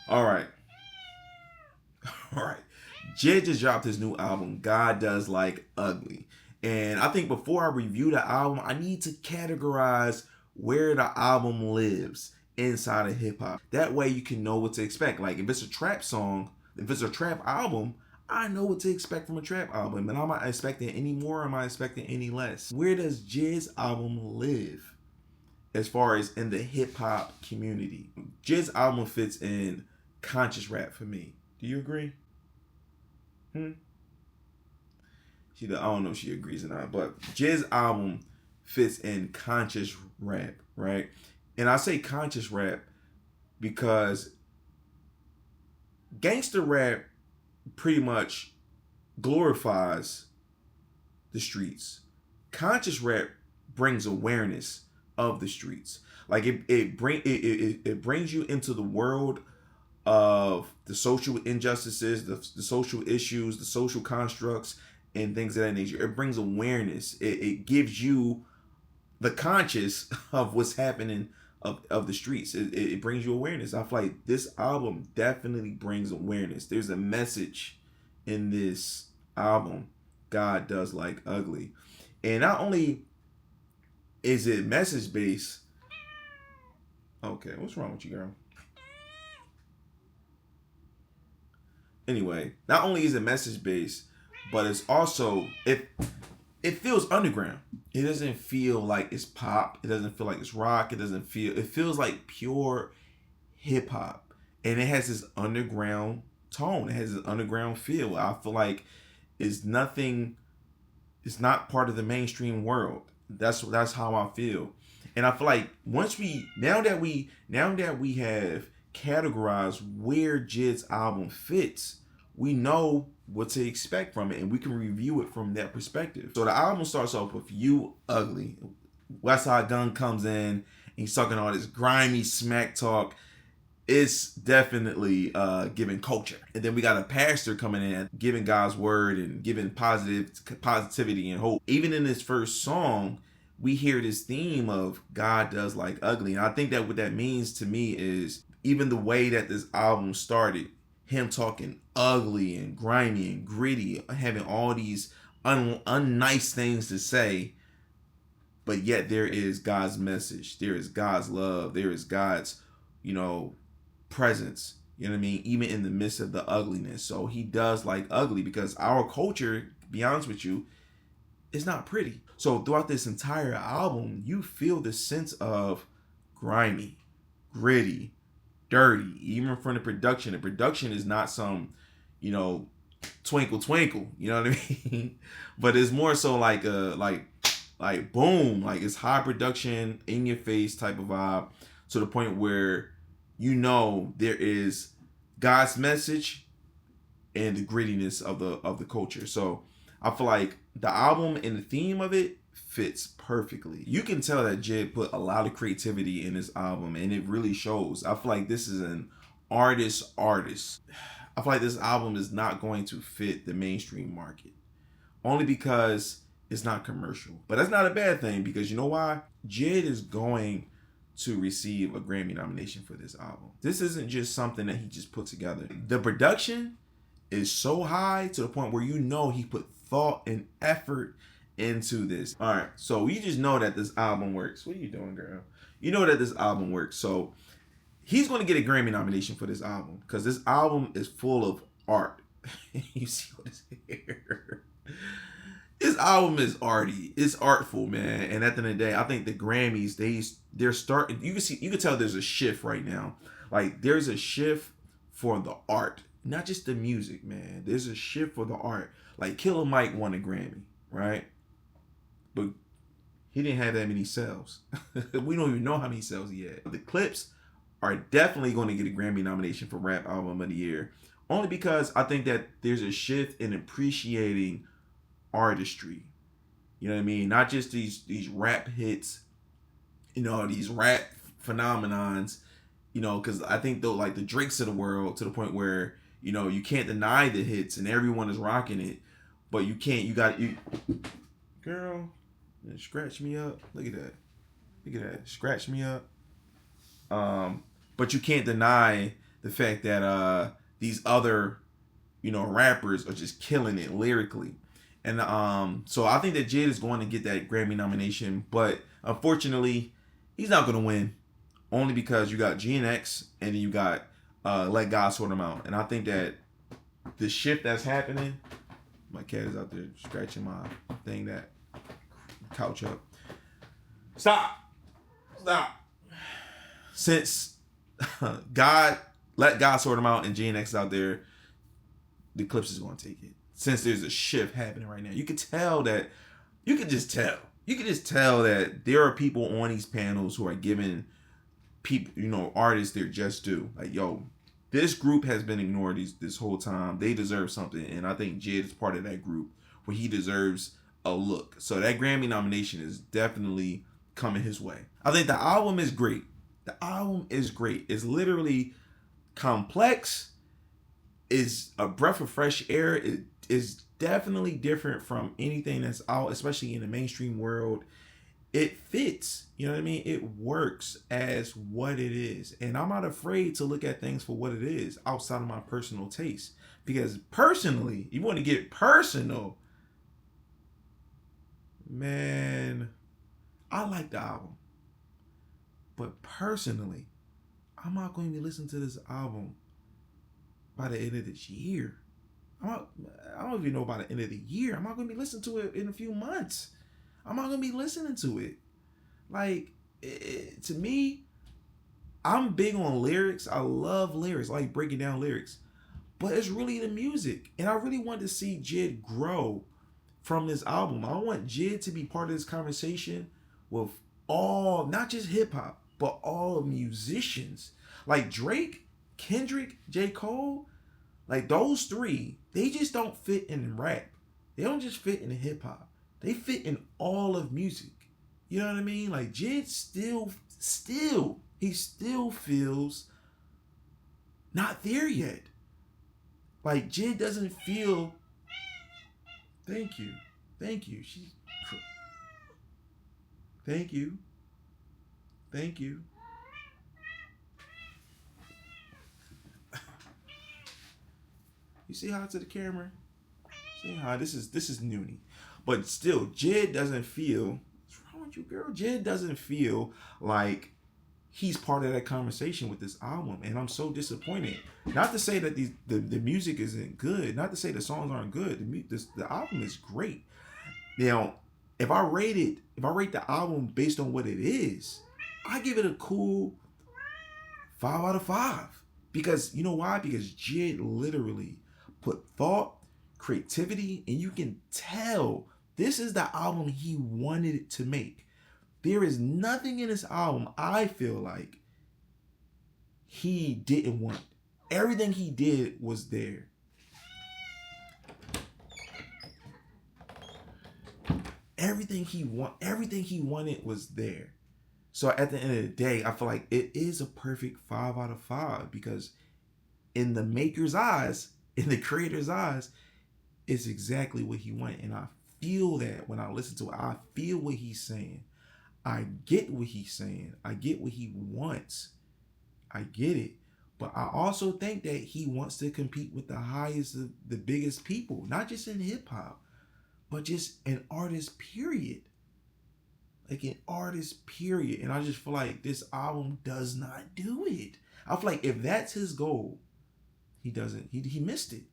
All right. All right. JID just dropped his new album, God Does Like Ugly. And I think before I review the album, I need to categorize where the album lives inside of hip hop. That way you can know what to expect. Like if it's a trap song, if it's a trap album, I know what to expect from a trap album. And am I expecting any more or am I expecting any less? Where does JID's album live as far as in the hip hop community? JID's album fits in conscious rap for me. Do you agree? Hmm? I don't know if she agrees or not, but JID's album fits in conscious rap, right? And I say conscious rap because gangster rap pretty much glorifies the streets. Conscious rap brings awareness of the streets. Like it brings you into the world of the social injustices, the social issues, the social constructs, and things of that nature. It brings awareness. It gives you the conscious of what's happening of the streets. It brings you awareness. I feel like this album definitely brings awareness. There's a message in this album. God Does Like Ugly. And not only is it message based. Okay, what's wrong with you, girl? Anyway, not only is it message based, but it's also it feels underground. It doesn't feel like it's pop. It doesn't feel like it's rock. It feels like pure hip hop. And it has this underground tone. It has this underground feel. I feel like it's nothing it's not part of the mainstream world. That's how I feel. And I feel like once we now that we have categorized where JID's album fits, we know what to expect from it and we can review it from that perspective. So the album starts off with You Ugly. Westside Gun comes in and he's talking all this grimy smack talk. It's definitely giving culture. And then we got a pastor coming in giving God's word and giving positivity and hope. Even in this first song, we hear this theme of God does like ugly. And I think that what that means to me is even the way that this album started, him talking ugly and grimy and gritty, having all these unnice things to say, but yet there is God's message, there is God's love, there is God's, you know, presence. You know what I mean? Even in the midst of the ugliness. So he does like ugly because our culture, to be honest with you, is not pretty. So throughout this entire album, you feel this sense of grimy, gritty, dirty, even from the production. The production is not some, you know, twinkle twinkle, you know what I mean? But it's more so like a like boom, like it's high production, in your face type of vibe, to the point where you know there is God's message and the grittiness of the culture. So I feel like the album and the theme of it fits perfectly. You can tell that JID put a lot of creativity in this album and it really shows. I feel like this is an artist. I feel like this album is not going to fit the mainstream market. Only because it's not commercial. But that's not a bad thing because you know why? JID is going to receive a Grammy nomination for this album. This isn't just something that he just put together. The production is so high to the point where you know he put thought and effort into this. All right, so you just know that this album works. What are you doing, girl? You know that this album works. So he's going to get a Grammy nomination for this album because this album is full of art. You see what is here? This album is arty. It's artful, man. And at the end of the day, I think the Grammys they're starting. You can tell there's a shift right now. Like there's a shift for the art, not just the music, man. There's a shift for the art. Like Killer Mike won a Grammy, right? But he didn't have that many sales. We don't even know how many sales he had. The Clips are definitely going to get a Grammy nomination for Rap Album of the Year, only because I think that there's a shift in appreciating artistry. You know what I mean? Not just these rap hits, you know, these rap phenomenons, you know, because I think though like the Drakes of the world to the point where, you know, you can't deny the hits and everyone is rocking it, but you girl, scratch me up. Look at that. Scratch me up. But you can't deny the fact that these other, rappers are just killing it lyrically. And so I think that JID is going to get that Grammy nomination, but unfortunately, he's not going to win. Only because you got GNX and then you got Let God Sort Them Out. And I think that the shift that's happening, my cat is out there scratching my thing, that couch up. Stop. Since Let God Sort Them Out and GNX is out there, the Clips is going to take it. Since there's a shift happening right now, you can just tell that there are people on these panels who are giving people, artists their just due. Like, yo, this group has been ignored this whole time. They deserve something, and I think JID is part of that group where he deserves a look. So that Grammy nomination is definitely coming his way. I think the album is great. It's literally complex. It's a breath of fresh air. It is definitely different from anything that's out, especially in the mainstream world. It fits, you know what I mean? It works as what it is. And I'm not afraid to look at things for what it is outside of my personal taste. Because personally, you want to get personal, man, I like the album. But personally, I'm not going to be listening to this album by the end of this year. I don't even know by the end of the year. I'm not going to be listening to it in a few months. I'm not going to be listening to it. Like, to me, I'm big on lyrics. I love lyrics. I like breaking down lyrics. But it's really the music. And I really want to see JID grow from this album. I want JID to be part of this conversation with all, not just hip-hop, but all musicians. Like Drake, Kendrick, J. Cole, like those three, they just don't fit in rap. They don't just fit in hip-hop. They fit in all of music. You know what I mean? Like JID he still feels not there yet. Like JID doesn't feel. Thank you. Thank you. You see how to the camera? See how this is Noonie. But still, JID doesn't feel, what's wrong with you, girl? JID doesn't feel like he's part of that conversation with this album. And I'm so disappointed. Not to say that the music isn't good. Not to say the songs aren't good. The album is great. Now, if I rate the album based on what it is, I give it a cool 5 out of 5. Because, you know why? Because JID literally put thought, creativity, and you can tell this is the album he wanted it to make. There is nothing in this album I feel like he didn't want. Everything he did was there. Everything he wanted was there. So at the end of the day, I feel like it is a perfect 5 out of 5 because in the maker's eyes, in the creator's eyes, it's exactly what he wanted. And I feel that when I listen to it. I feel what he's saying. I get what he's saying. I get what he wants. I get it. But I also think that he wants to compete with the highest, the biggest people, not just in hip hop, but just an artist, period. Like an artist, period. And I just feel like this album does not do it. I feel like if that's his goal, he missed it.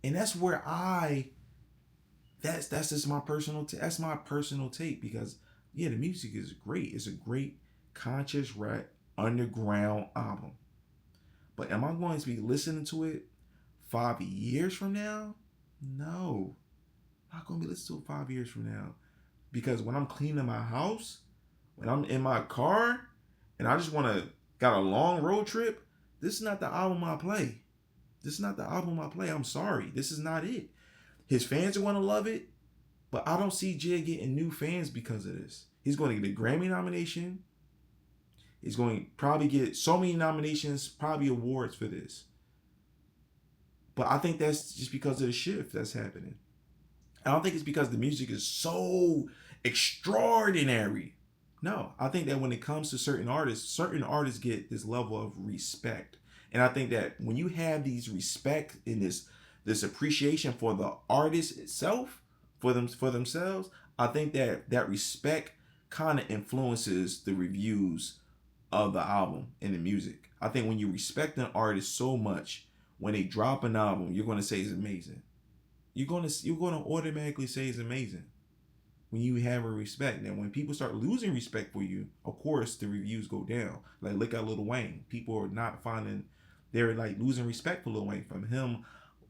And that's where that's just my personal that's my personal take because yeah, the music is great. It's a great conscious rap underground album. But am I going to be listening to it 5 years from now? No. I'm not going to be listening to it 5 years from now. Because when I'm cleaning my house, when I'm in my car, and I just got a long road trip, this is not the album I play. I'm sorry. This is not it. His fans are going to love it, but I don't see JID getting new fans because of this. He's going to get a Grammy nomination. He's going to probably get so many nominations, probably awards for this. But I think that's just because of the shift that's happening. I don't think it's because the music is so extraordinary. No, I think that when it comes to certain artists get this level of respect. And I think that when you have these respect and this appreciation for the artist itself, for themselves, I think that that respect kind of influences the reviews of the album and the music. I think when you respect an artist so much, when they drop an album, you're gonna say it's amazing. You're gonna automatically say it's amazing when you have a respect. Now, when people start losing respect for you, of course, the reviews go down. Like, look at Lil Wayne. People are not finding, they're like losing respect for Lil Wayne from him.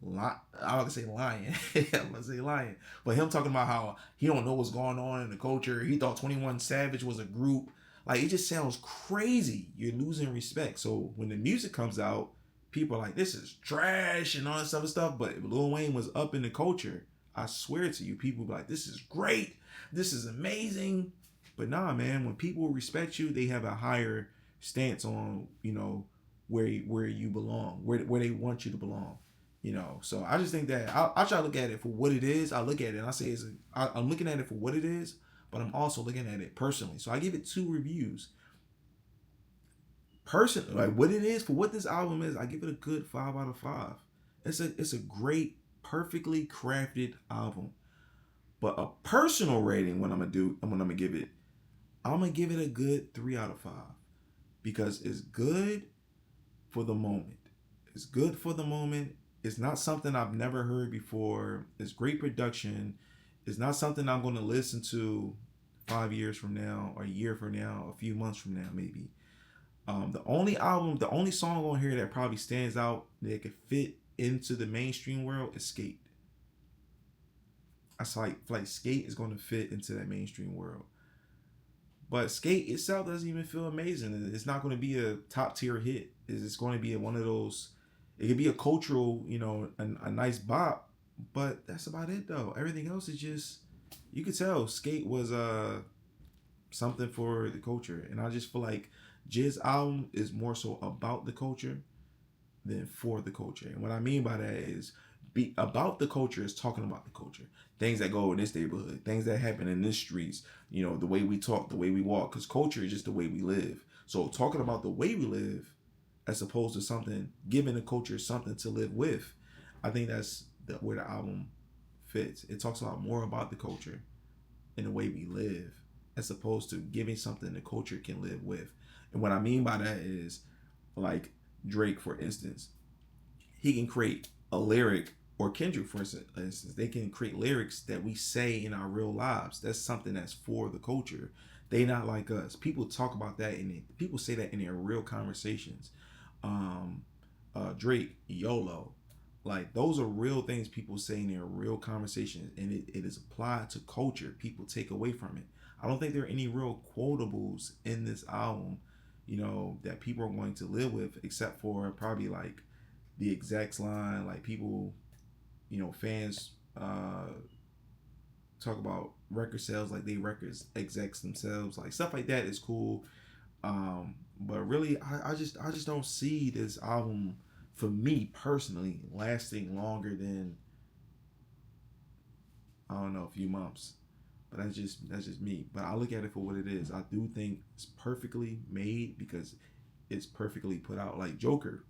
I'm gonna say lying. I'm gonna say lying, but him talking about how he don't know what's going on in the culture. He thought 21 Savage was a group. Like, it just sounds crazy. You're losing respect. So when the music comes out, people are like, "This is trash" and all this other stuff. But if Lil Wayne was up in the culture, I swear to you, people be like, "This is great. This is amazing." But nah, man, when people respect you, they have a higher stance on, where you belong, where they want you to belong. So I just think that I try to look at it for what it is. I look at it and I say I'm looking at it for what it is, but I'm also looking at it personally. So I give it 2 reviews. Personally, like what it is for what this album is, I give it a good 5 out of 5. It's a great, perfectly crafted album. But a personal rating, I'm gonna give it a good 3 out of 5 because it's good for the moment. It's good for the moment. It's not something I've never heard before. It's great production. It's not something I'm going to listen to 5 years from now, or a year from now, a few months from now, maybe. The only song on here that probably stands out that could fit into the mainstream world is Skate. I like Skate is going to fit into that mainstream world. But Skate itself doesn't even feel amazing. It's not going to be a top tier hit. It's going to be one of those. It could be a cultural, a nice bop, but that's about it though. Everything else is just, you could tell Skate was something for the culture, and I just feel like JID's album is more so about the culture than for the culture. And what I mean by that is, be about the culture is talking about the culture, things that go in this neighborhood, things that happen in this streets, the way we talk, the way we walk, because culture is just the way we live. So talking about the way we live as opposed to something, giving the culture something to live with, I think that's where the album fits. It talks a lot more about the culture and the way we live as opposed to giving something the culture can live with. And what I mean by that is, like Drake, for instance, he can create a lyric, or Kendrick, for instance, they can create lyrics that we say in our real lives. That's something that's for the culture. They not like us. People talk about that, and people say that in their real conversations. Drake, YOLO, like those are real things people say in their real conversations, and it is applied to culture. People take away from it. I don't think there are any real quotables in this album, that people are going to live with, except for probably like the execs line. Like people, fans talk about record sales like they records execs themselves, like stuff like that is cool. But really, I just don't see this album, for me personally, lasting longer than, I don't know, a few months. But that's just me. But I look at it for what it is. I do think it's perfectly made because it's perfectly put out. Like Joker,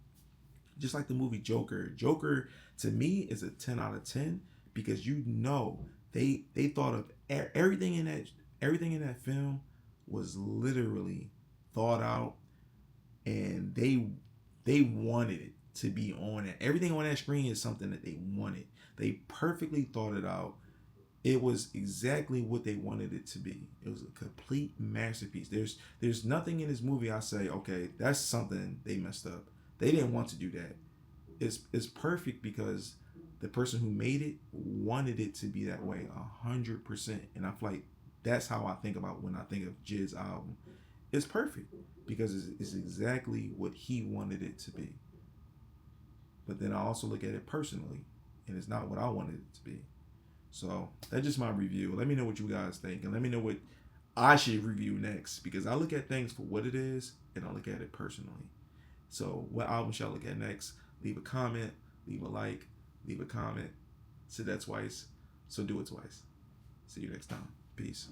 just like the movie Joker. Joker to me is a 10 out of 10 because they thought of everything in that film was literally thought out, and they wanted it to be on it. Everything on that screen is something that they wanted. They perfectly thought it out. It was exactly what they wanted it to be. It was a complete masterpiece. There's nothing in this movie I say, okay, that's something they messed up. They didn't want to do that. It's perfect because the person who made it wanted it to be that way 100%. And I feel like that's how I think about when I think of JID's album. It's perfect because it's exactly what he wanted it to be. But then I also look at it personally, and it's not what I wanted it to be. So that's just my review. Let me know what you guys think, and let me know what I should review next, because I look at things for what it is, and I look at it personally. So what album should I look at next? Leave a comment, leave a like, leave a comment. Said that twice, so do it twice. See you next time. Peace.